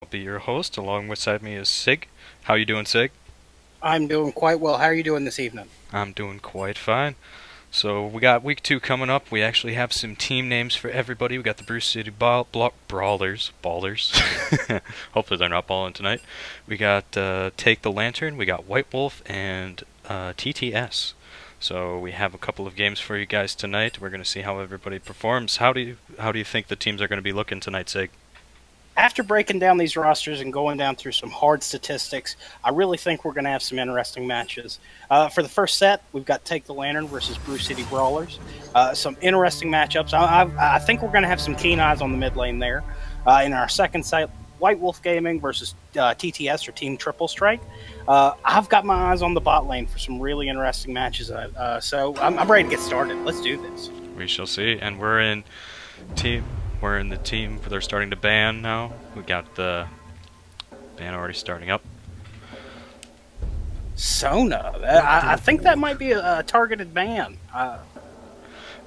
I'll be your host. Alongside me is Sig. How you doing, Sig? I'm doing quite well. How are you doing this evening? I'm doing quite fine. So we got week 2 coming up. We actually have some team names for everybody. We got the Bruce City Brawlers, Ballers. Hopefully they're not balling tonight. We got Take the Lantern. We got White Wolf and TTS. So we have a couple of games for you guys tonight. We're going to see how everybody performs. How do you think the teams are going to be looking tonight, Sig? After breaking down these rosters and going down through some hard statistics, I really think we're going to have some interesting matches. For the first set, we've got Take the Lantern versus Brew City Brawlers. Some interesting matchups. I think we're going to have some keen eyes on the mid lane there. In our second set, White Wolf Gaming versus TTS or Team Triple Strike. I've got my eyes on the bot lane for some really interesting matches. So I'm ready to get started. Let's do this. We shall see. And team. We're in the team. They're starting to ban now. We got the ban already starting up. Sona. I think that might be a targeted ban.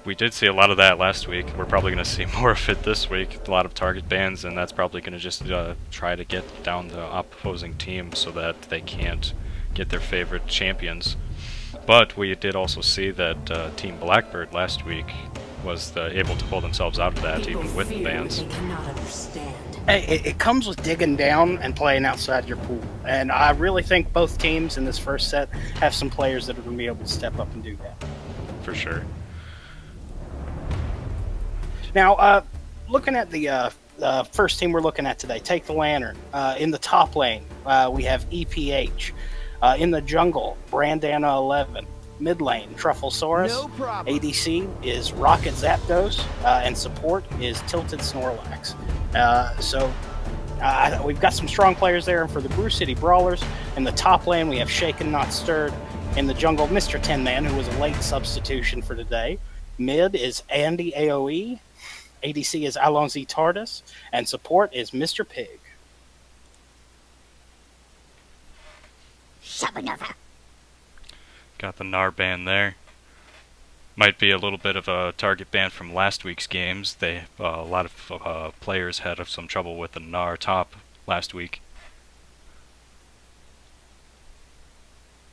We did see a lot of that last week. We're probably going to see more of it this week. A lot of target bans, and that's probably going to just try to get down the opposing team so that they can't get their favorite champions. But we did also see that Team Blackbird last week was able to pull themselves out of that even with the bans. Hey, it comes with digging down and playing outside your pool. And I really think both teams in this first set have some players that are going to be able to step up and do that. For sure. Now, looking at the first team we're looking at today, Take the Lantern. In the top lane, we have EPH. In the jungle, Brandana 11. Mid lane, Trufflesaurus. No problem. ADC is Rocket Zapdos, and support is Tilted Snorlax. We've got some strong players there. And for the Brew City Brawlers, in the top lane, we have Shaken Not Stirred. In the jungle, Mr. Tin Man, who was a late substitution for today. Mid is Andy AoE. ADC is Alonzi Tardis. And support is Mr. Pig. Shabanova. Got the Gnar ban there. Might be a little bit of a target ban from last week's games. A lot of players had some trouble with the Gnar top last week.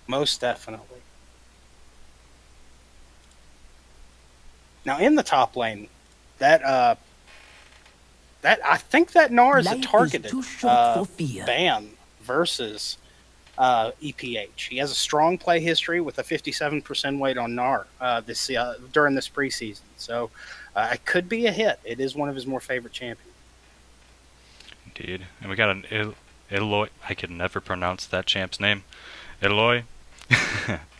Most definitely. Now in the top lane, that I think that Gnar is a targeted ban versus EPH. He has a strong play history with a 57% weight on Gnar during this preseason. So it could be a hit. It is one of his more favorite champions. Indeed. And we got an Eloy. I could never pronounce that champ's name. Eloy?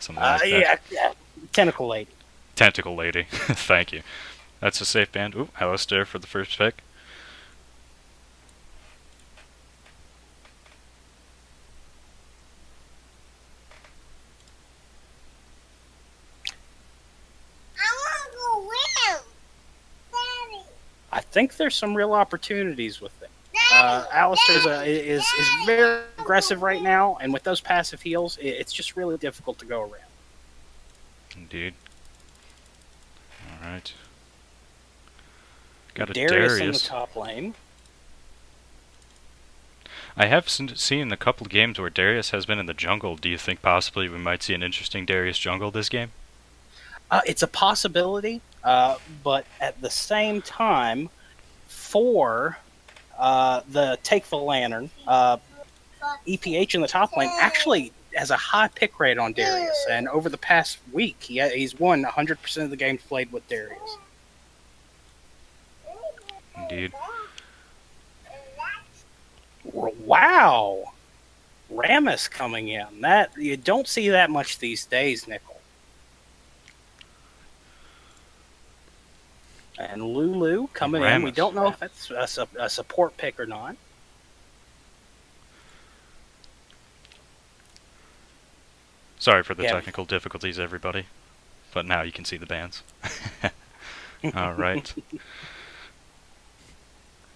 Something like that. Yeah. Tentacle Lady. Tentacle Lady. Thank you. That's a safe band. Ooh, Alistair for the first pick. I think there's some real opportunities with it. Alistair is very aggressive right now, and with those passive heals, it's just really difficult to go around. Indeed. Alright. Got a Darius Darius in the top lane. I have seen a couple of games where Darius has been in the jungle. Do you think possibly we might see an interesting Darius jungle this game? It's a possibility, but at the same time, for the Take the Lantern, EPH in the top lane actually has a high pick rate on Darius, and over the past week, he's won 100% of the games played with Darius. Indeed. Wow, Rammus coming in. That you don't see that much these days, Nickel. And Lulu coming in. We don't know if that's a support pick or not. Sorry for the technical difficulties, everybody. But now you can see the bands. Alright.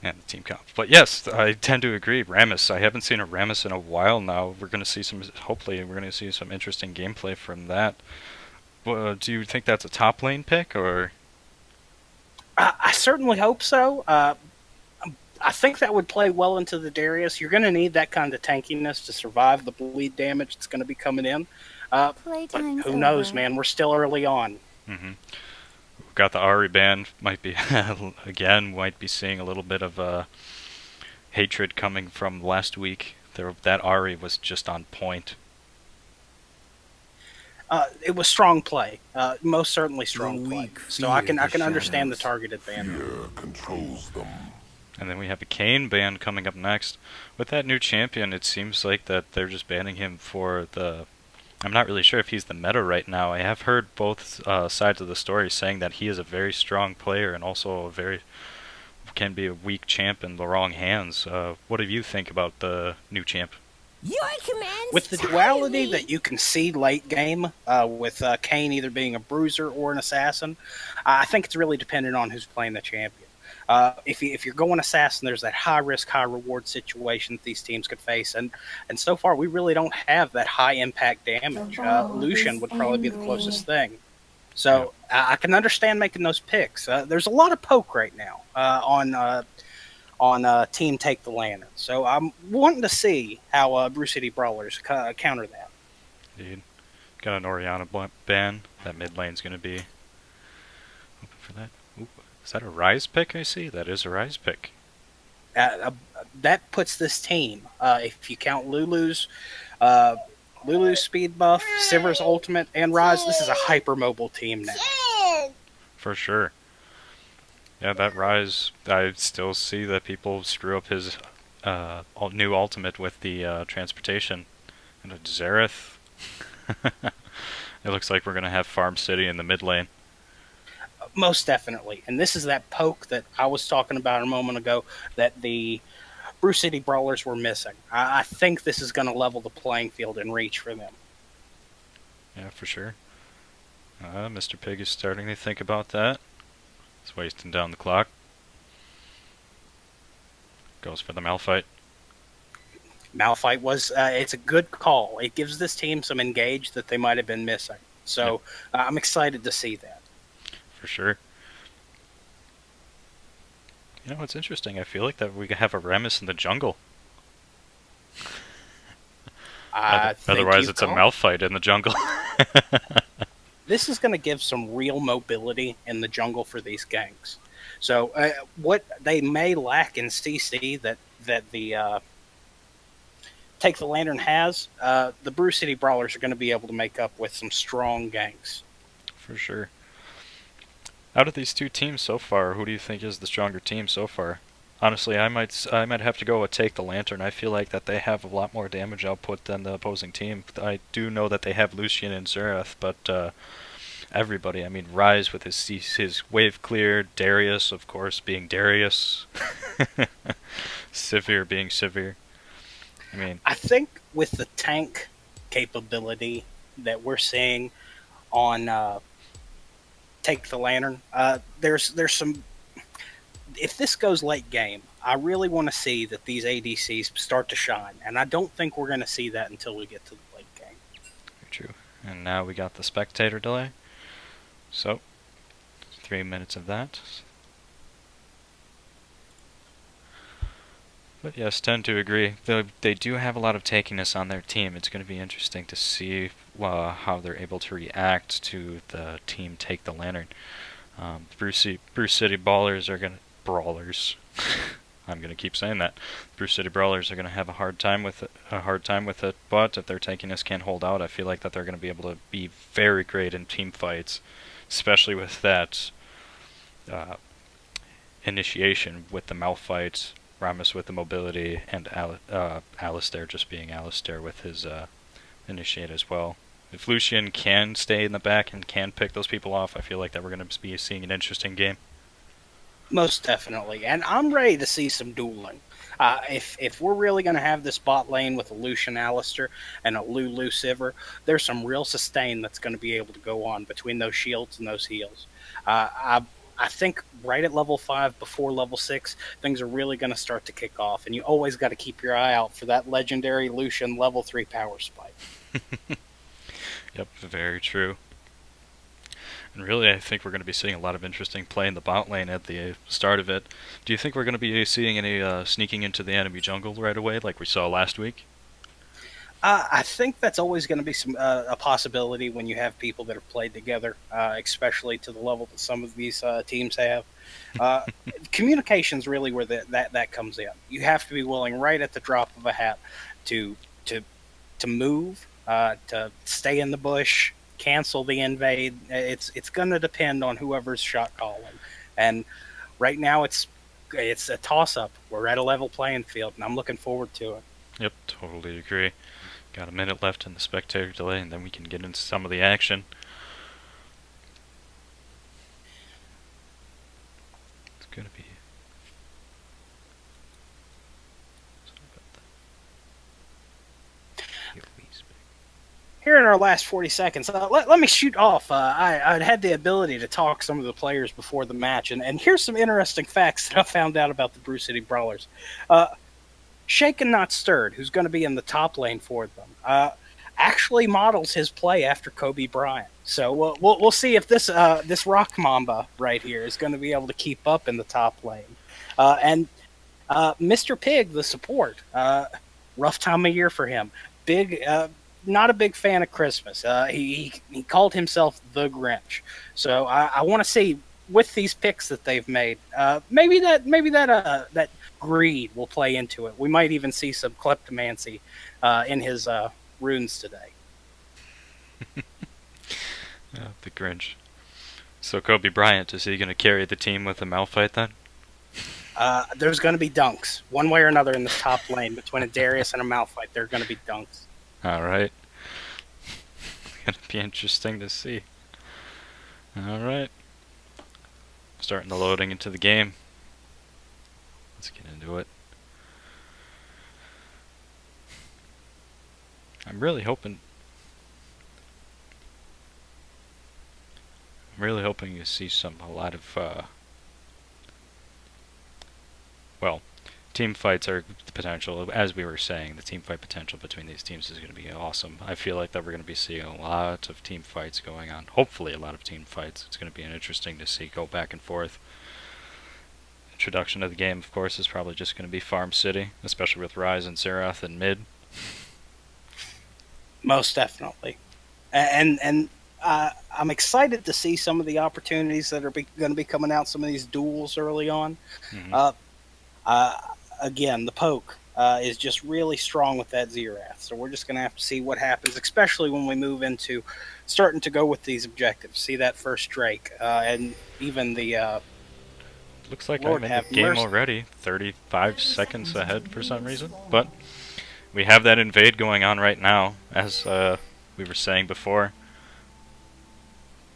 And the team comp. But yes, I tend to agree. Rammus. I haven't seen a Rammus in a while now. We're going to see hopefully we're going to see some interesting gameplay from that. Do you think that's a top lane pick, or? I certainly hope so. I think that would play well into the Darius. You're going to need that kind of tankiness to survive the bleed damage that's going to be coming in. But Playtime's who knows, over. man? We're still early on. Mm-hmm. We've got the Ari band. Might be again. Might be seeing a little bit of hatred coming from last week. That Ari was just on point. It was strong play, most certainly strong The play. weak So I fear can the understand the shadows. targeted ban. Fear controls them. And then we have a Kane ban coming up next. With that new champion, it seems like that they're just banning him for the... I'm not really sure if he's the meta right now. I have heard both sides of the story saying that he is a very strong player and also can be a weak champ in the wrong hands. What do you think about the new champ? Your commands With the tire duality me. that you can see late game, with Kane either being a bruiser or an assassin, I think it's really dependent on who's playing the champion. If you're going assassin, there's that high risk, high reward situation that these teams could face, and so far we really don't have that high impact damage. Lucian would probably be the closest thing. So I can understand making those picks. There's a lot of poke right now on Team Take the Lantern. So I'm wanting to see how Brew City Brawlers counter that. Indeed. Got an Oriana ban. That mid lane's going to be open for that. Ooh, is that a Rise pick I see? That is a Rise pick. That puts this team, if you count Lulu's speed buff, Sivir's ultimate, and Rise, this is a hypermobile team now. For sure. Yeah, that Rise, I still see that people screw up his new ultimate with the transportation. And a Xerath. It looks like we're going to have Farm City in the mid lane. Most definitely. And this is that poke that I was talking about a moment ago that the Brew City Brawlers were missing. I think this is going to level the playing field and reach for them. Yeah, for sure. Mr. Pig is starting to think about that. He's wasting down the clock. Goes for the Malphite. Malphite was, it's a good call. It gives this team some engage that they might have been missing. So I'm excited to see that. For sure. You know what's interesting? I feel like that we have a Remus in the jungle. Otherwise, it's a Malphite in the jungle. This is going to give some real mobility in the jungle for these ganks. So what they may lack in CC that the Take the Lantern has, the Brew City Brawlers are going to be able to make up with some strong ganks. For sure. Out of these two teams so far, who do you think is the stronger team so far? Honestly, I might have to go with Take the Lantern. I feel like that they have a lot more damage output than the opposing team. I do know that they have Lucian and Xerath, but everybody, I mean, Rise with his wave clear, Darius, of course, being Darius, Sivir being Sivir. I think with the tank capability that we're seeing on Take the Lantern, there's some. If this goes late game, I really want to see that these ADCs start to shine, and I don't think we're going to see that until we get to the late game. Very true. And now we got the spectator delay. So, 3 minutes of that. But yes, tend to agree. They do have a lot of takiness on their team. It's going to be interesting to see how they're able to react to the team Take the Lantern. Bruce City Brawlers are going to... Brawlers. I'm going to keep saying that. Bruce City Brawlers are going to have a hard time with it, but if their tankiness can't hold out, I feel like that they're going to be able to be very great in team fights, especially with that initiation with the Malphite, Ramus with the mobility, and Alistair just being Alistair with his initiate as well. If Lucian can stay in the back and can pick those people off, I feel like that we're going to be seeing an interesting game. Most definitely, and I'm ready to see some dueling. If we're really going to have this bot lane with a Lucian Alistair and a Lulu Sivir, there's some real sustain that's going to be able to go on between those shields and those heals. I think right at level 5 before level 6, things are really going to start to kick off, and you always got to keep your eye out for that legendary Lucian level 3 power spike. Yep, very true. And really, I think we're going to be seeing a lot of interesting play in the bot lane at the start of it. Do you think we're going to be seeing any sneaking into the enemy jungle right away, like we saw last week? I think that's always going to be a possibility when you have people that have played together, especially to the level that some of these teams have. Uh, Communication's really where that comes in. You have to be willing, right at the drop of a hat, to to to move, to stay in the bush, cancel the invade. It's going to depend on whoever's shot calling, and right now it's a toss up. We're at a level playing field, and I'm looking forward to it. Yep, totally agree. Got a minute left in the spectator delay, and then we can get into some of the action. It's gonna be. Here in our last 40 seconds, let me shoot off. I had the ability to talk some of the players before the match, and here's some interesting facts that I found out about the Brew City Brawlers. Shaken Not Stirred, who's going to be in the top lane for them, actually models his play after Kobe Bryant. So we'll see if this Rock Mamba right here is going to be able to keep up in the top lane. And Mr. Pig, the support, rough time of year for him. Not a big fan of Christmas. He called himself the Grinch. So I want to see with these picks that they've made, maybe that greed will play into it. We might even see some kleptomancy in his runes today. The Grinch. So Kobe Bryant, is he going to carry the team with a Malphite then? There's going to be dunks one way or another in the top lane between a Darius and a Malphite. There are going to be dunks. All right. Gonna be interesting to see. All right. Starting the loading into the game. Let's get into it. I'm really hoping to see a lot of well, team fights are the potential. As we were saying, the team fight potential between these teams is going to be awesome. I feel like that we're going to be seeing a lot of team fights going on. Hopefully a lot of team fights. It's going to be interesting to see go back and forth. Introduction to the game, of course, is probably just going to be Farm City, especially with Ryze and Xerath in mid. Most definitely. And I'm excited to see some of the opportunities that are going to be coming out, some of these duels early on. Mm-hmm. Again, the poke is just really strong with that Xerath. So we're just going to have to see what happens, especially when we move into starting to go with these objectives. See that first Drake and even the... Looks like I'm in the game already, 35 seconds ahead for some reason. But we have that invade going on right now, as we were saying before.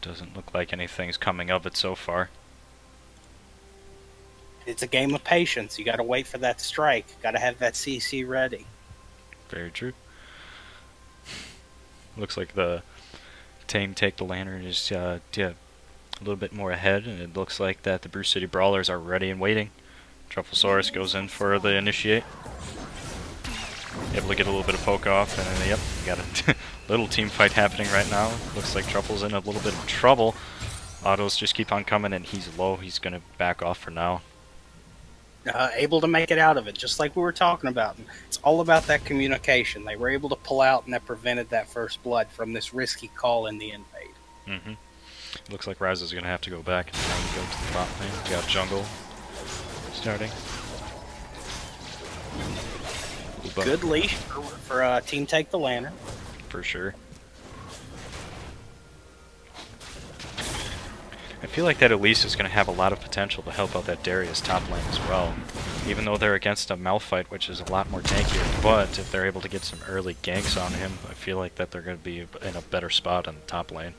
Doesn't look like anything's coming of it so far. It's a game of patience. You got to wait for that strike. Got to have that CC ready. Very true. Looks like the team Take the Lantern is a little bit more ahead, and it looks like that the Brew City Brawlers are ready and waiting. Trufflesaurus goes in for the initiate. Able to get a little bit of poke off, and then, yep, we got a little team fight happening right now. Looks like Truffle's in a little bit of trouble. Autos just keep on coming, and he's low. He's going to back off for now. Able to make it out of it, just like we were talking about. It's all about that communication. They were able to pull out, and that prevented that first blood from this risky call in the invade. Mm-hmm. Looks like Ryze is going to have to go back and try to go to the bot lane. We got jungle starting. Good leash for Team Take the Lantern. For sure. I feel like that Elise is going to have a lot of potential to help out that Darius top lane as well. Even though they're against a Malphite, which is a lot more tankier, but if they're able to get some early ganks on him, I feel like that they're going to be in a better spot on the top lane.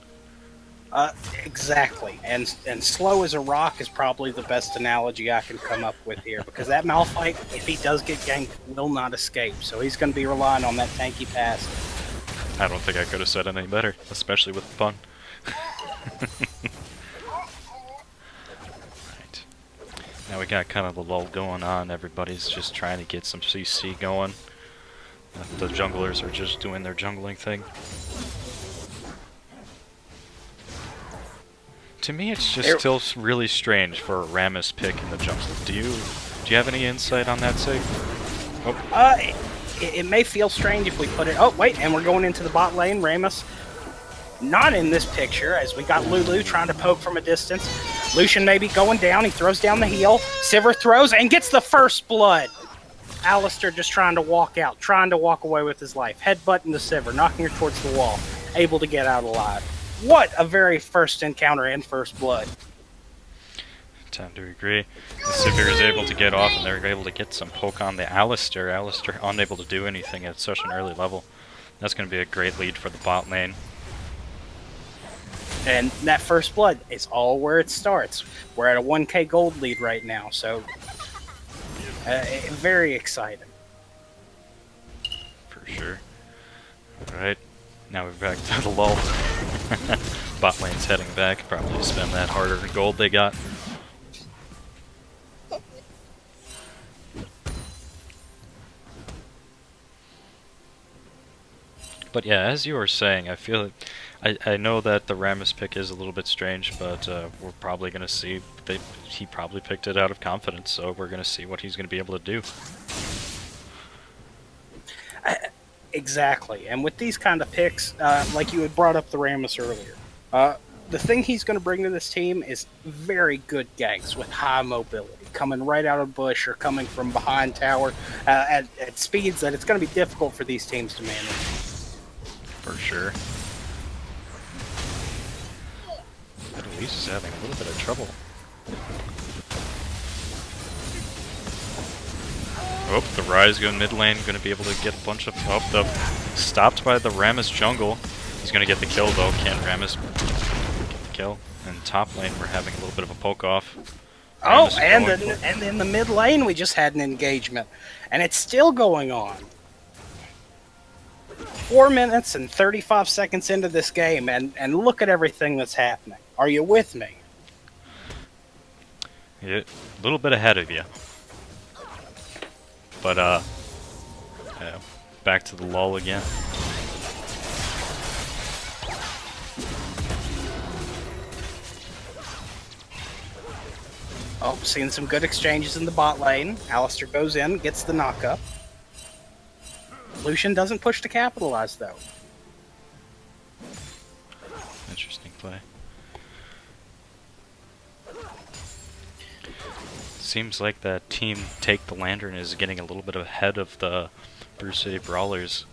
Exactly, and slow as a rock is probably the best analogy I can come up with here, because that Malphite, if he does get ganked, will not escape, so he's going to be relying on that tanky pass. I don't think I could have said any better, especially with the pun. Right. Now we got kind of the lull going on, everybody's just trying to get some CC going. The junglers are just doing their jungling thing. To me, it's just There- still really strange for a Rammus pick in the jungle. Do you have any insight on that, Sig? It may feel strange if we put it. Oh, wait, and we're going into the bot lane. Ramus not in this picture, as we got Lulu trying to poke from a distance. Lucian maybe going down. He throws down the heel. Sivir throws and gets the first blood. Alistair just trying to walk out, trying to walk away with his life. Headbutting the Sivir, knocking her towards the wall. Able to get out alive. What a very first encounter and first blood. Tend to agree. The Sivir is able to get off, and they're able to get some poke on the Alistair. Alistair unable to do anything at such an early level. That's going to be a great lead for the bot lane. And that first blood is all where it starts. We're at a 1k gold lead right now, so very exciting. For sure. Alright, now we're back to the lull. Bot lane's heading back, probably to spend that harder gold they got. But yeah, as you were saying, I feel like I know that the Rammus pick is a little bit strange, but we're probably going to see he probably picked it out of confidence, so we're going to see what he's going to be able to do. Exactly, and with these kind of picks, like you had brought up the Rammus earlier, the thing he's going to bring to this team is very good ganks with high mobility, coming right out of bush or coming from behind tower at speeds that it's going to be difficult for these teams to manage. For sure. But Elise is having a little bit of trouble. Oh, the Rise going mid lane, going to be able to get a bunch of... Oh, stopped by the Rammus jungle. He's going to get the kill though. Can Rammus get the kill? And top lane, we're having a little bit of a poke off. Oh, and in the mid lane we just had an engagement. And it's still going on. 4 minutes and 35 seconds into this game, and look at everything that's happening. Are you with me? Yeah, a little bit ahead of you. But, yeah, back to the lull again. Oh, seeing some good exchanges in the bot lane. Alistair goes in, gets the knockup. Lucian doesn't push to capitalize, though. Interesting play. Seems like that team Take the Lantern is getting a little bit ahead of the Brew City Brawlers.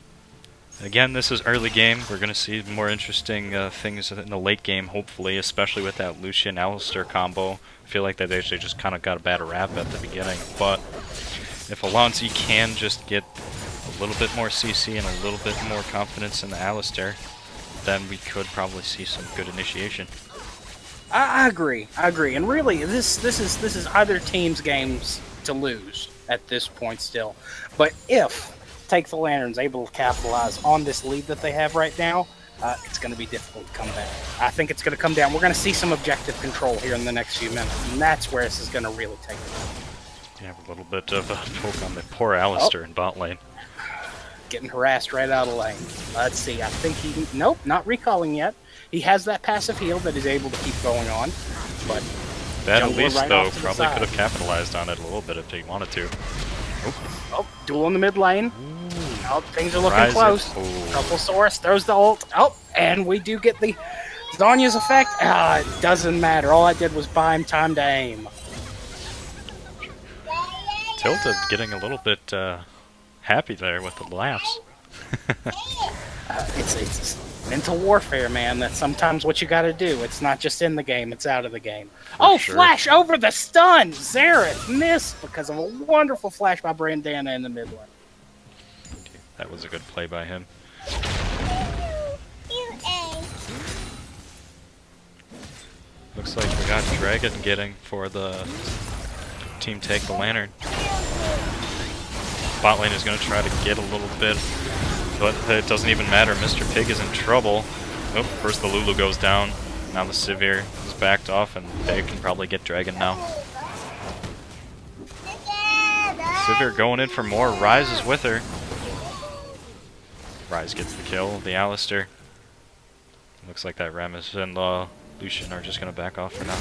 Again, this is early game. We're going to see more interesting things in the late game, hopefully, especially with that Lucian-Alistair combo. I feel like they actually just kind of got a bad rap at the beginning, but if Alonzi can just get a little bit more CC and a little bit more confidence in the Alistair, then we could probably see some good initiation. I agree, and really, this is either team's games to lose at this point still. But if Take the Lantern's able to capitalize on this lead that they have right now, it's going to be difficult to come back. I think it's going to come down. We're going to see some objective control here in the next few minutes, and that's where this is going to really take it. Yeah, a little bit of a poke on the poor Alistair in bot lane. Getting harassed right out of lane. Let's see, I think he... Nope, not recalling yet. He has that passive heal that he's able to keep going on, but... That at least, right though, probably could have capitalized on it a little bit if he wanted to. Oh, duel in the mid lane. Oh, things are looking Rise close. it. Trufflesaurus throws the ult. Oh, and we do get the Zanya's effect. It doesn't matter. All I did was buy him time to aim. Tilted getting a little bit happy there with the laughs. It's mental warfare, man. That's sometimes what you gotta do. It's not just in the game, it's out of the game. Oh, sure. Flash over the stun! Xerath missed because of a wonderful flash by Brandana in the mid lane. That was a good play by him. Looks like we got Dragon getting for the team Take the Lantern. Bot lane is going to try to get a little bit, but it doesn't even matter. Mr. Pig is in trouble. Oh, first the Lulu goes down. Now the Sivir is backed off, and they can probably get Dragon now. Sivir going in for more. Rise is with her. Rise gets the kill. The Alistair. Looks like that Rammus and Lucian are just going to back off for now.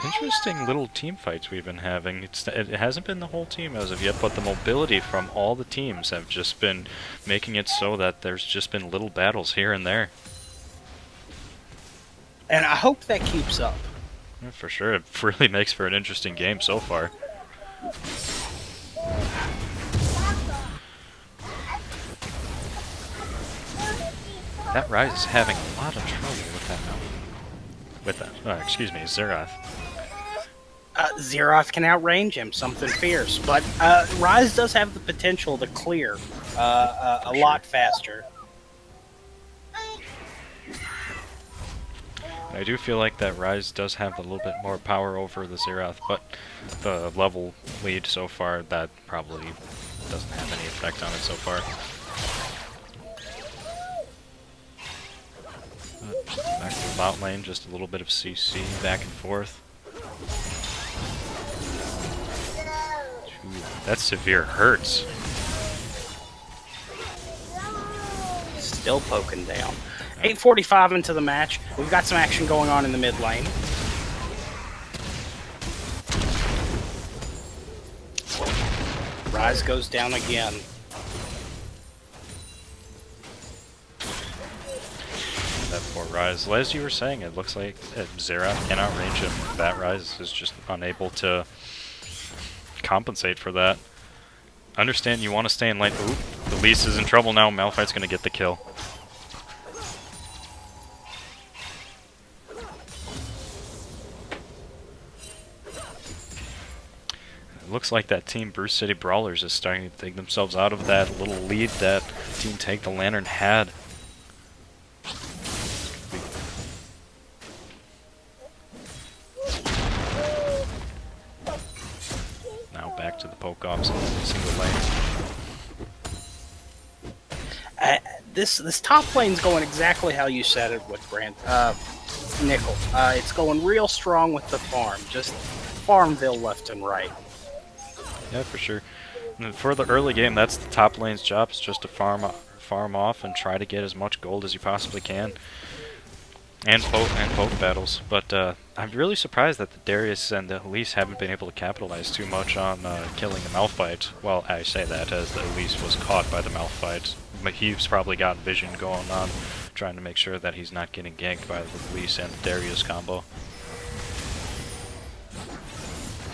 Interesting little team fights we've been having. It hasn't been the whole team as of yet, but the mobility from all the teams have just been making it so that there's just been little battles here and there. And I hope that keeps up. Yeah, for sure, it really makes for an interesting game so far. That Ryze is having a lot of trouble with that now. With that, excuse me, Xerath. Xerath can outrange him, something fierce. But Ryze does have the potential to clear a lot faster. I do feel like that Ryze does have a little bit more power over the Xerath, but the level lead so far, that probably doesn't have any effect on it so far. Back to the bot lane, just a little bit of CC back and forth. Ooh, that severe hurts. Still poking down. 8:45 into the match. We've got some action going on in the mid lane. Ryze goes down again. That poor Ryze. As you were saying, it looks like Xerath can outrange him. That Ryze is just unable to compensate for that. Understand you want to stay in lane. Ooh, the Elise is in trouble now. Malphite's going to get the kill. It looks like that team Bruce City Brawlers is starting to take themselves out of that little lead that Team Take the Lantern had. Now back to the poke-offs in single lane. This top lane's going exactly how you said it with Nickel. It's going real strong with the farm. Just Farmville left and right. Yeah, for sure. And for the early game, that's the top lane's job, is just to farm off and try to get as much gold as you possibly can. And poke battles. But I'm really surprised that the Darius and the Elise haven't been able to capitalize too much on killing the Malphite. Well, I say that as the Elise was caught by the Malphite. But he's probably got vision going on, trying to make sure that he's not getting ganked by the Elise and the Darius combo.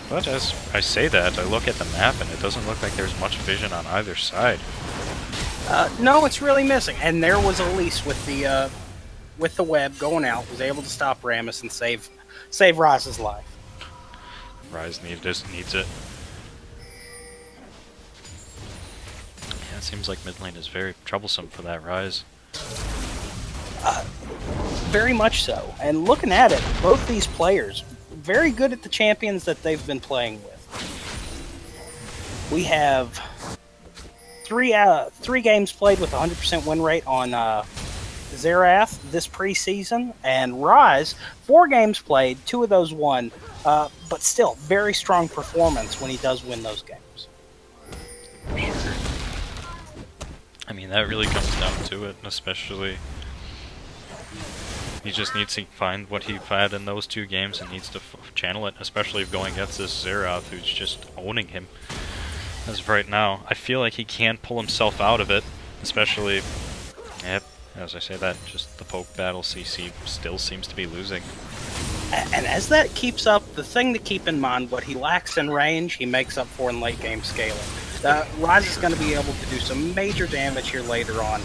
But as I say that, I look at the map and it doesn't look like there's much vision on either side. No, it's really missing. And there was Elise with the web going out, was able to stop Rammus and save Ryze's life. Ryze needs it. Yeah, it seems like mid lane is very troublesome for that Ryze. Very much so. And looking at it, both these players very good at the champions that they've been playing with. We have three games played with 100% win rate on Xerath this preseason, and Ryze 4 games played, 2 of those won, but still very strong performance when he does win those games. Sure. I mean, that really comes down to it, especially. He just needs to find what he had in those 2 games and needs to channel it, especially going against this Xerath who's just owning him. As of right now, I feel like he can pull himself out of it, especially, yep, as I say that, just the poke battle CC still seems to be losing. And as that keeps up, the thing to keep in mind, what he lacks in range, he makes up for in late game scaling. Ryze is going to be able to do some major damage here later on.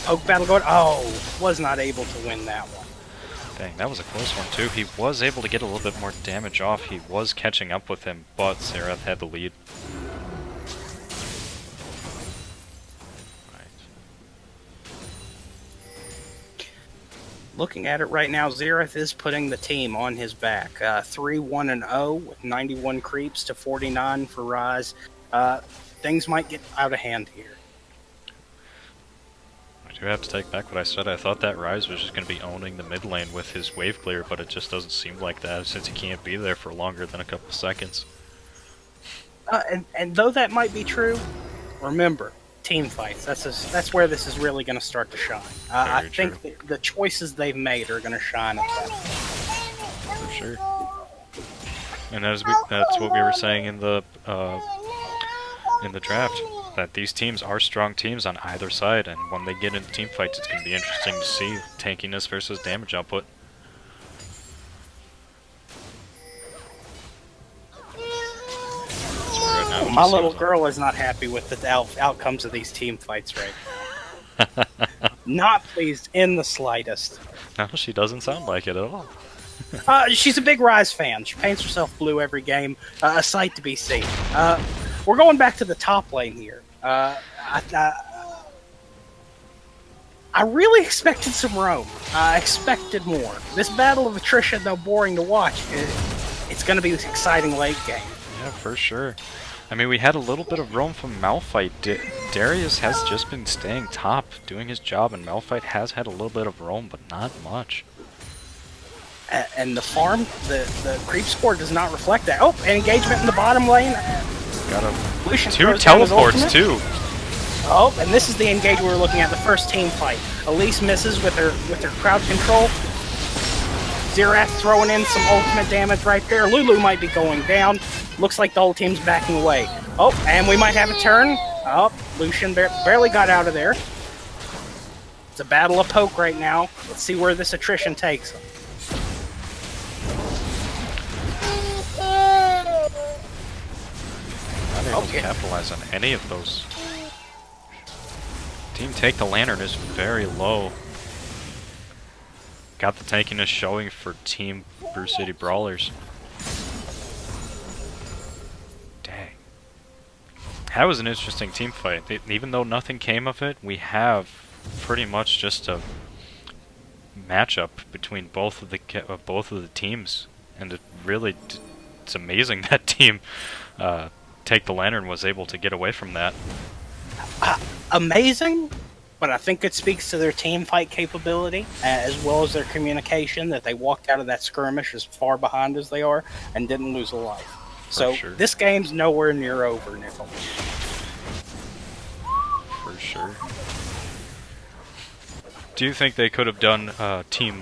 Poke battle going. Oh, was not able to win that one. Dang, that was a close one too. He was able to get a little bit more damage off. He was catching up with him, but Xerath had the lead. Right. Looking at it right now, Xerath is putting the team on his back. 3-1-0 with 91 creeps to 49 for Ryze. Things might get out of hand here. I do have to take back what I said. I thought that Ryze was just going to be owning the mid lane with his wave clear, but it just doesn't seem like that since he can't be there for longer than a couple seconds. And though that might be true, remember, team fights. That's where this is really going to start to shine. I think the choices they've made are going to shine at that. For sure. And that's what we were saying in the draft, that these teams are strong teams on either side, and when they get into team fights, it's going to be interesting to see tankiness versus damage output. My little girl is not happy with the outcomes of these team fights right now. Not pleased in the slightest. No, she doesn't sound like it at all. She's a big Rise fan. She paints herself blue every game. A sight to be seen. We're going back to the top lane here. I really expected some roam. I expected more. This battle of attrition, though boring to watch, it's going to be an exciting late game. Yeah, for sure. I mean, we had a little bit of roam from Malphite. Darius has just been staying top, doing his job, and Malphite has had a little bit of roam, but not much. And the farm, the creep score does not reflect that. Oh, an engagement in the bottom lane. Got a Lucian two teleports too. Oh, and this is the engagement we're looking at, the first team fight. Elise misses with her crowd control. Xerath throwing in some ultimate damage right there. Lulu might be going down. Looks like the whole team's backing away. Oh, and we might have a turn. Oh, Lucian barely got out of there. It's a battle of poke right now. Let's see where this attrition takes them. Not able to capitalize on any of those. Team Take the Lantern is very low. Got the tankiness showing for Team Brew City Brawlers. Dang. That was an interesting team fight. Even though nothing came of it, we have pretty much just a matchup between both of the teams, and it's amazing that Team Take the Lantern was able to get away from that. Amazing, but I think it speaks to their team fight capability as well as their communication, that they walked out of that skirmish as far behind as they are and didn't lose a life. So this game's nowhere near over, Nickel. For sure. Do you think they could have done Team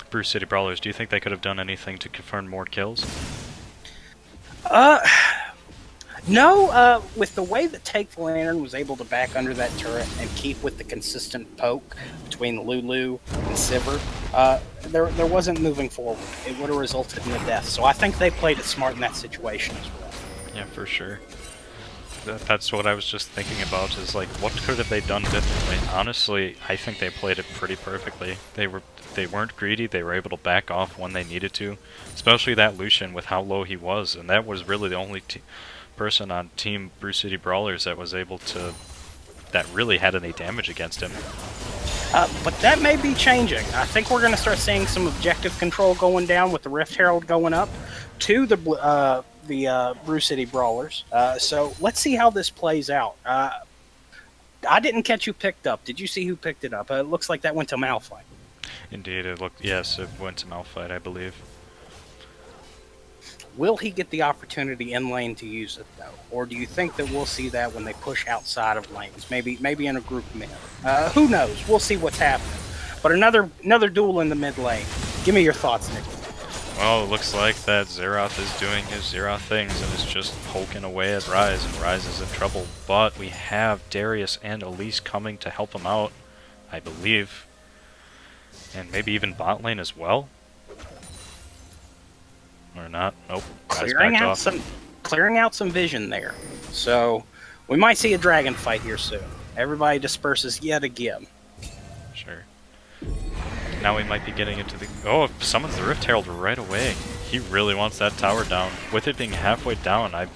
Brew City Brawlers, do you think they could have done anything to confirm more kills? No, with the way that Take the Lantern was able to back under that turret and keep with the consistent poke between Lulu and Sivir, there wasn't moving forward. It would have resulted in a death. So I think they played it smart in that situation as well. Yeah, for sure. That's what I was just thinking about, is like, what could have they done differently? Honestly, I think they played it pretty perfectly. They weren't greedy, they were able to back off when they needed to. Especially that Lucian with how low he was, and that was really the only person on Team Brew City Brawlers that was able to, that really had any damage against him. But that may be changing. I think we're going to start seeing some objective control going down with the Rift Herald going up to the Brew City Brawlers. So let's see how this plays out. I didn't catch who picked up. Did you see who picked it up? It looks like that went to Malphite. Indeed, yes, it went to Malphite, I believe. Will he get the opportunity in lane to use it, though? Or do you think that we'll see that when they push outside of lanes? Maybe in a group mid. Who knows? We'll see what's happening. But another duel in the mid lane. Give me your thoughts, Nick. Well, it looks like that Xerath is doing his Xerath things and is just poking away at Ryze, and Ryze is in trouble. But we have Darius and Elise coming to help him out, I believe. And maybe even bot lane as well? Or not? Nope. Clearing out some vision there. So we might see a dragon fight here soon. Everybody disperses yet again. Sure. Now we might be getting into the... Oh, it summons the Rift Herald right away. He really wants that tower down. With it being halfway down, I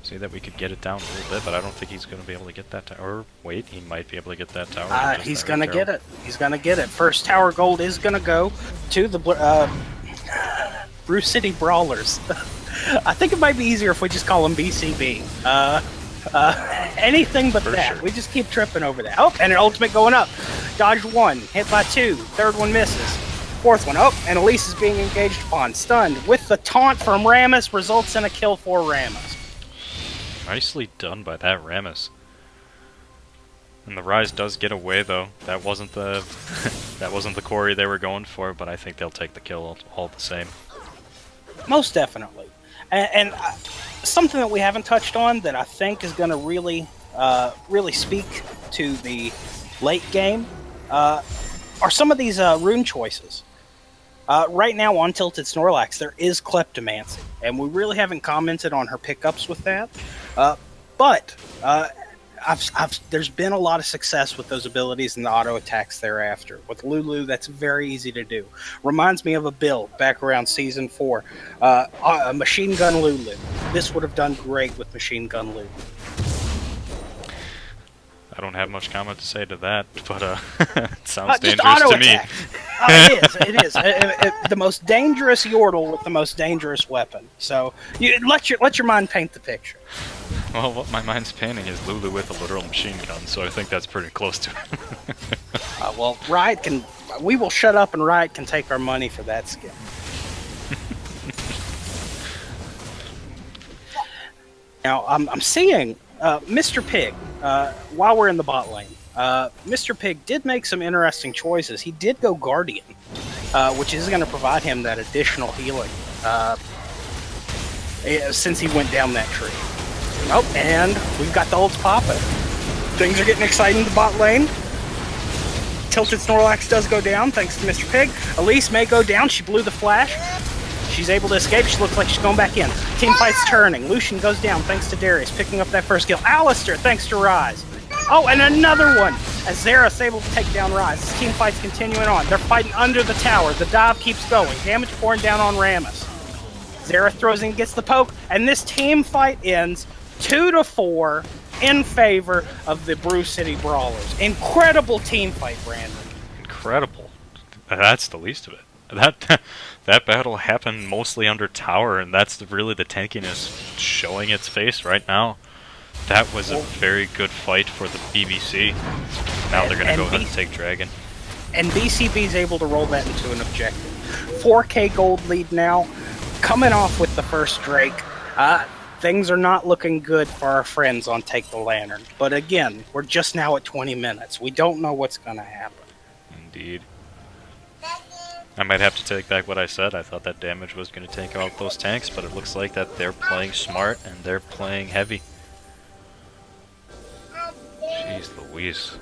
see that we could get it down a little bit, but I don't think he's going to be able to get that tower. Or wait, he might be able to get that tower. He's going to get it. He's going to get it. First tower gold is going to go to the Brew City Brawlers. I think it might be easier if we just call them BCB. Anything but that. Sure. We just keep tripping over that. Oh, and an ultimate going up. Dodged one, hit by two, third one misses. fourth one. Oh, and Elise is being engaged upon. Stunned with the taunt from Rammus, results in a kill for Rammus. Nicely done by that Rammus. And the Rise does get away though. That wasn't the that wasn't the quarry they were going for, but I think they'll take the kill all the same. Most definitely. And something that we haven't touched on that I think is going to really speak to the late game are some of these rune choices. Right now on Tilted Snorlax, there is Kleptomancy, and we really haven't commented on her pickups with that. But there's been a lot of success with those abilities and the auto attacks thereafter. With Lulu, that's very easy to do. Reminds me of a build back around Season 4. Machine Gun Lulu. This would have done great with Machine Gun Lulu. I don't have much comment to say to that, but it sounds dangerous auto to me. It is. The most dangerous Yordle with the most dangerous weapon. So you let your mind paint the picture. Well, what my mind's painting is Lulu with a literal machine gun, so I think that's pretty close to it. Well, Riot can. We will shut up, and Riot can take our money for that skill. Now, I'm seeing Mr. Pig. While we're in the bot lane, Mr. Pig did make some interesting choices. He did go Guardian, which is going to provide him that additional healing since he went down that tree. Oh, and we've got the ults popping. Things are getting exciting in the bot lane. Tilted Snorlax does go down, thanks to Mr. Pig. Elise may go down. She blew the flash. She's able to escape. She looks like she's going back in. Team fight's turning. Lucian goes down, thanks to Darius, picking up that first kill. Alistair, thanks to Rise. Oh, and another one, as Xerath's able to take down Rise. This team fight's continuing on. They're fighting under the tower. The dive keeps going. Damage pouring down on Rammus. Xerath throws in, gets the poke, and this team fight ends 2-4 in favor of the Brew City Brawlers. Incredible team fight, Brandon. Incredible. That's the least of it. That battle happened mostly under tower, and that's really the tankiness showing its face right now. That was a very good fight for the BBC. Now they're going to go ahead and take Dragon. And BCB's able to roll that into an objective. 4K gold lead now, coming off with the first Drake. Things are not looking good for our friends on Take the Lantern. But again, we're just now at 20 minutes. We don't know what's going to happen. Indeed. I might have to take back what I said. I thought that damage was going to take out those tanks, but it looks like that they're playing smart and they're playing heavy. Jeez Louise.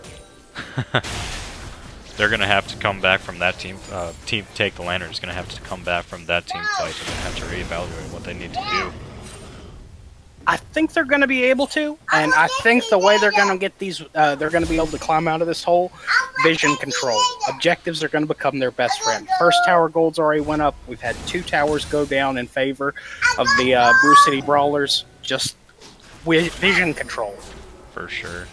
They're going to have to come back from that team. Team Take the Lantern is going to have to come back from that team fight. They're going to have to reevaluate what they need to do. I think they're going to be able to, and I think the way they're going to get these, they're going to be able to climb out of this hole, vision control. Objectives are going to become their best friend. First tower gold's already went up. We've had 2 towers go down in favor of the Brew City Brawlers, just with vision control. For sure.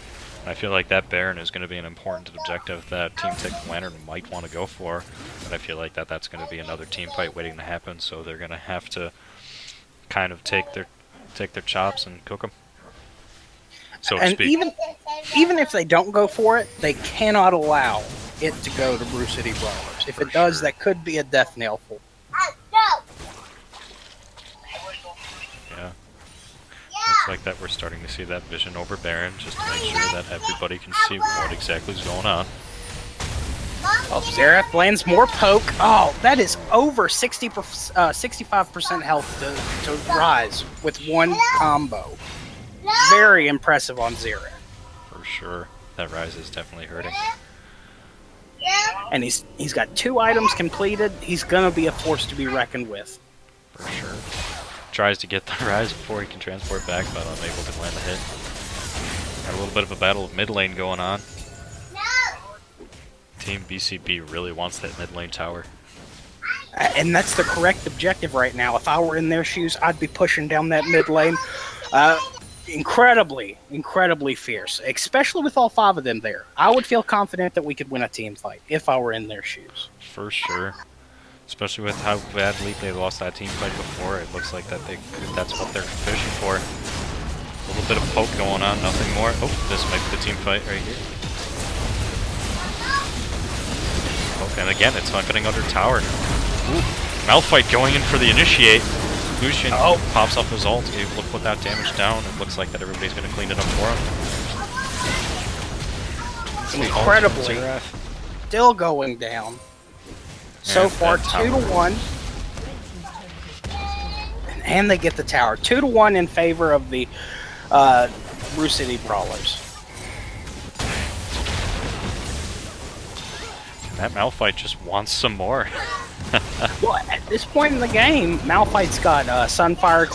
I feel like that Baron is going to be an important objective that Team Take the Lantern might want to go for, but I feel like that's going to be another team fight waiting to happen, so they're going to have to kind of take their chops and cook them, so to speak. Even if they don't go for it, they cannot allow it to go to Brew City Brawlers. If it does, that could be a death knell for them. Yeah. Looks like that we're starting to see that vision over Baron, just to make sure that everybody can see what exactly is going on. Oh, Xerath lands more poke. Oh, that is over 65% health to Rise with one combo. Very impressive on Xerath. For sure. That Rise is definitely hurting. And he's got 2 items completed. He's going to be a force to be reckoned with. For sure. Tries to get the Rise before he can transport back, but unable to land the hit. Got a little bit of a battle of mid lane going on. Team BCB really wants that mid lane tower. And that's the correct objective right now. If I were in their shoes, I'd be pushing down that mid lane. Incredibly fierce, especially with all 5 of them there. I would feel confident that we could win a team fight if I were in their shoes. For sure. Especially with how badly they lost that team fight before. It looks like that's what they're fishing for. A little bit of poke going on, nothing more. Oh, this might be the team fight right here. Oh, And again, it's happening under tower. Ooh, Malphite going in for the initiate. Lucian pops up his ult, able to put that damage down. It looks like that everybody's going to clean it up for him. Incredibly, still going down. So far, 2-1. And they get the tower. 2-1 in favor of the Brew City Brawlers. That Malphite just wants some more. Well, at this point in the game, Malphite's got Sunfire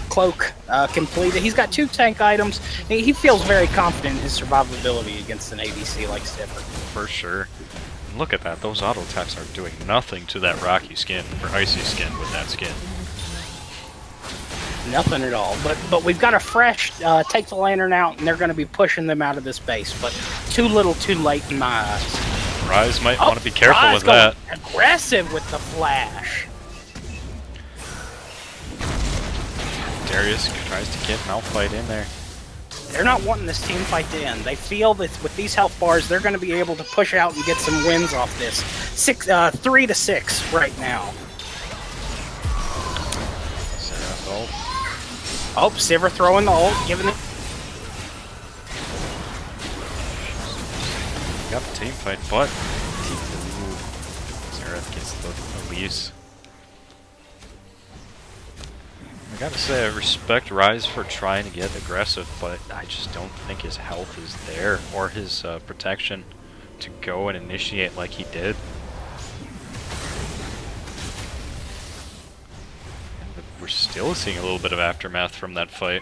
Cloak completed. He's got 2 tank items. He feels very confident in his survivability against an ADC like Sivir. For sure. And look at that. Those auto attacks are doing nothing to that rocky skin, or icy skin with that skin. Nothing at all. But we've got a fresh take the lantern out, and they're going to be pushing them out of this base. But too little, too late in my eyes. Ryze might want to be careful with that. Aggressive with the flash. Darius tries to get Malphite in there. They're not wanting this team fight to end. They feel that with these health bars, they're going to be able to push out and get some wins off this. 3-6 right now. Oh, Sivir throwing the ult, giving it. Got the team fight, but Xerath gets the LCUS. I gotta say, I respect Ryze for trying to get aggressive, but I just don't think his health is there, or his protection to go and initiate like he did. And we're still seeing a little bit of aftermath from that fight.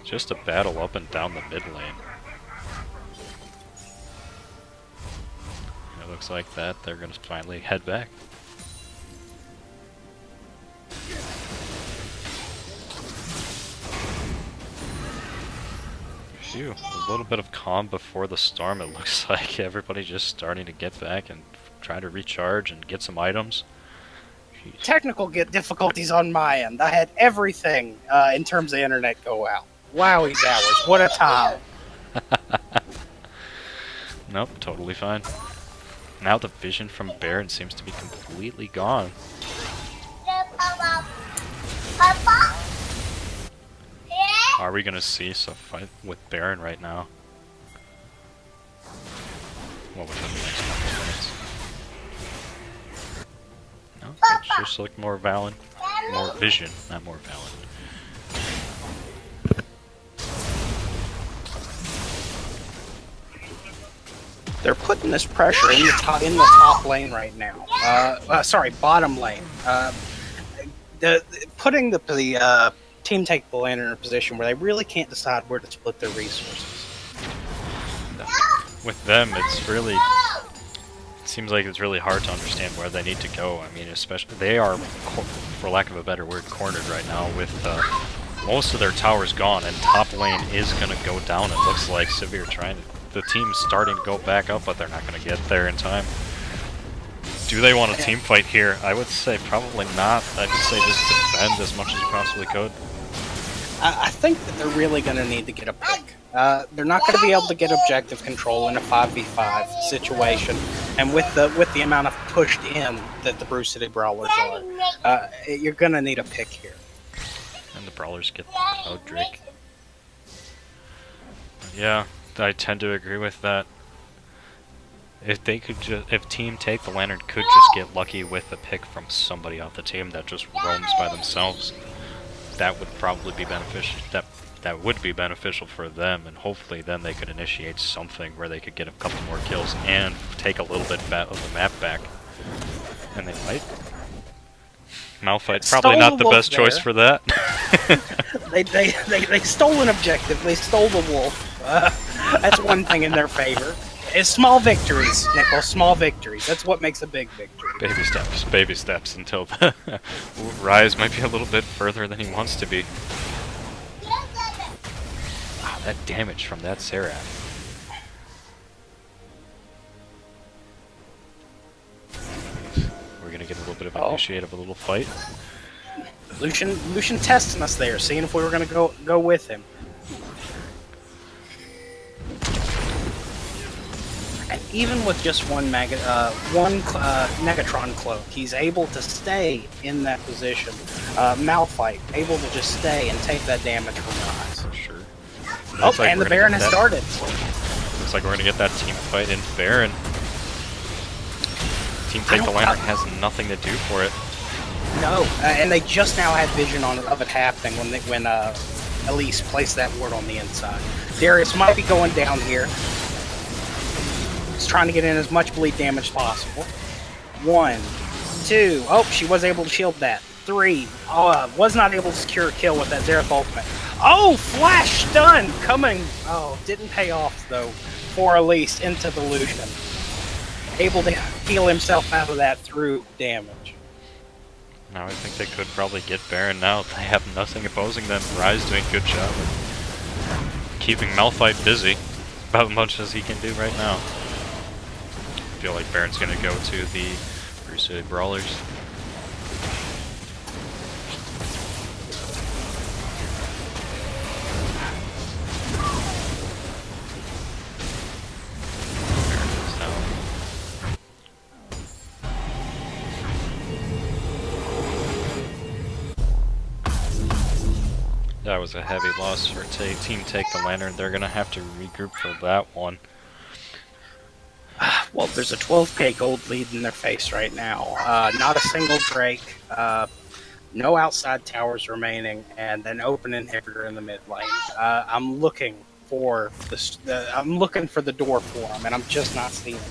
Just a battle up and down the mid lane. It looks like that they're going to finally head back. Phew, a little bit of calm before the storm. It looks like everybody's just starting to get back and try to recharge and get some items. Jeez. Technical difficulties on my end. I had everything in terms of internet go out. Wowie's hours, what a time. Nope, totally fine. Now the vision from Baron seems to be completely gone. Are we gonna see a fight with Baron right now? What within the next couple of minutes? No, it's just like more valid. More vision, not more valid. They're putting this pressure in the top lane right now. Sorry, bottom lane. Putting the team take the lantern in a position where they really can't decide where to split their resources. With them, it's really... It seems like it's really hard to understand where they need to go. I mean, especially... They are, for lack of a better word, cornered right now with most of their towers gone, and top lane is going to go down, it looks like. Sivir trying to... The team's starting to go back up, but they're not going to get there in time. Do they want a team fight here? I would say probably not. I'd say just defend as much as you possibly could. I think that they're really going to need to get a pick. They're not going to be able to get objective control in a 5v5 situation, and with the amount of pushed in that the Brew City Brawlers are, you're going to need a pick here. And the Brawlers get the Cloud Drake. Yeah, I tend to agree with that. If they could if Team Take the Lantern could just get lucky with a pick from somebody off the team that just roams by themselves, that would probably be beneficial. That would be beneficial for them, and hopefully then they could initiate something where they could get a couple more kills and take a little bit of the map back. And they might. Malphite probably not the best choice for that. they stole an objective. They stole the wolf. That's one thing in their favor. It's small victories, Nickel. Small victories. That's what makes a big victory. Baby steps until the Ryze might be a little bit further than he wants to be. Wow, that damage from that Seraph. We're gonna get a little bit of an initiate of a little fight. Lucian testing us there, seeing if we were gonna go with him. even with just one Negatron cloak, he's able to stay in that position. Malphite able to just stay and take that damage from Rise. Sure. Oh, and the Baron has started. Looks like we're going to get that team fight in Baron. Team Take the Lantern has nothing to do for it. No, and they just now had vision of it happening when Elise placed that ward on the inside. Darius might be going down here. He's trying to get in as much bleed damage as possible. 1, 2. Oh, she was able to shield that. 3. Was not able to secure a kill with that Xerath ultimate. Oh, flash stun coming. Oh, didn't pay off though for Elise into the Lucian. Able to heal himself out of that through damage. Now I think they could probably get Baron now. They have nothing opposing them. Rise doing a good job of keeping Malphite busy about as much as he can do right now. I feel like Baron's going to go to the Preseason Brawlers. That was a heavy loss for Team Take the Lantern. They're going to have to regroup for that one. Well, there's a 12k gold lead in their face right now. Not a single Drake, no outside towers remaining, and an open inhibitor in the mid lane. I'm looking for I'm looking for the door for them, and I'm just not seeing it.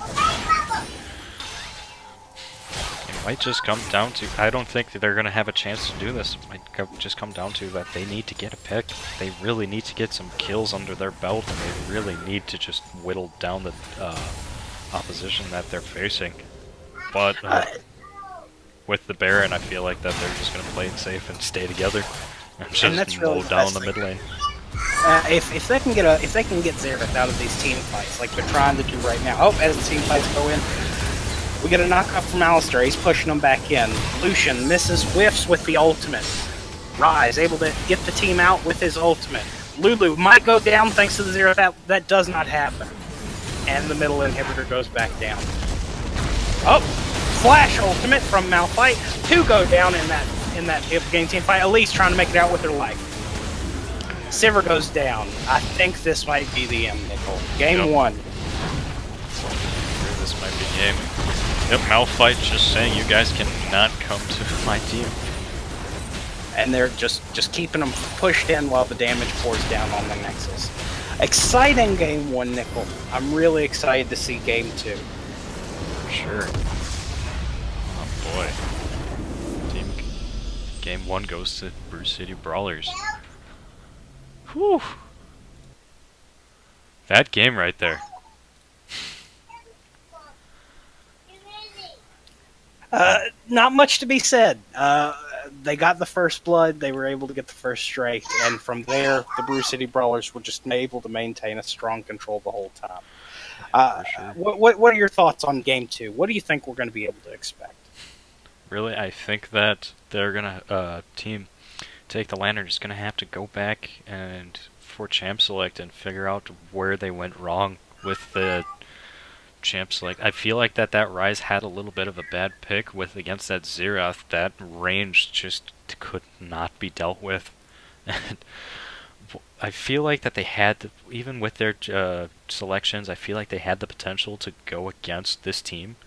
It might just come down to, I don't think that they're going to have a chance to do this. It might just come down to that they need to get a pick. They really need to get some kills under their belt, and they really need to just whittle down the opposition that they're facing. But with the Baron, I feel like that they're just going to play it safe and stay together and just mow down the mid lane. If they can get Xerath out of these team fights like they're trying to do right now. Oh, as the team fights go in, we get a knockoff from Alistair. He's pushing them back in. Lucian misses whiffs with the ultimate. Rise able to get the team out with his ultimate. Lulu might go down thanks to the Xerath. That does not happen. And the middle inhibitor goes back down. Oh, flash ultimate from Malphite. 2 go down in that game team fight. Elise trying to make it out with her life. Sivir goes down. I think this might be the end, Nickel. Game 1. This might be game. Yep, Malphite just saying you guys cannot come to my team. And they're just keeping them pushed in while the damage pours down on the Nexus. Exciting game 1, Nickel. I'm really excited to see game 2. For sure. Oh boy. Game 1 goes to Preseason Brawlers. Whew. That game right there. Not much to be said. They got the first blood, they were able to get the first strike, and from there, the Preseason Brawlers were just able to maintain a strong control the whole time. Sure. What are your thoughts on Game 2? What do you think we're going to be able to expect? Really, I think that they're going to, Team Take the Lantern is going to have to go back and for Champ Select and figure out where they went wrong with the Champ Select. I feel like that Rise had a little bit of a bad pick against that Xerath. That range just could not be dealt with. And I feel like that they had, even with their selections, I feel like they had the potential to go against this team.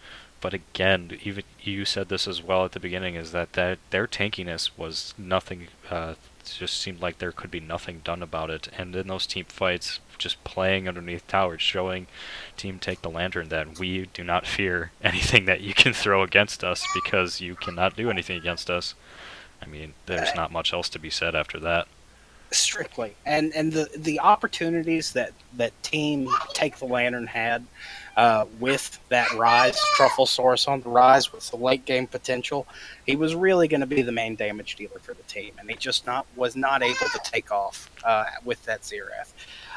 But again, even you said this as well at the beginning, is that their tankiness was nothing. It just seemed like there could be nothing done about it. And in those team fights, just playing underneath towers, showing Team Take the Lantern that we do not fear anything that you can throw against us because you cannot do anything against us. I mean, there's not much else to be said after that. Strictly. And the opportunities that Team Take the Lantern had with that Rise, Truffle Source on the Rise with the late game potential, he was really going to be the main damage dealer for the team, and he just was not able to take off with that Xerath.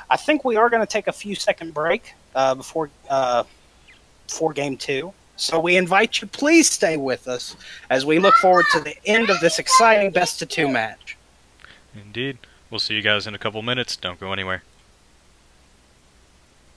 I think we are going to take a few second break before Game 2. So we invite you, please stay with us as we look forward to the end of this exciting best-of-2 match. Indeed. We'll see you guys in a couple minutes. Don't go anywhere.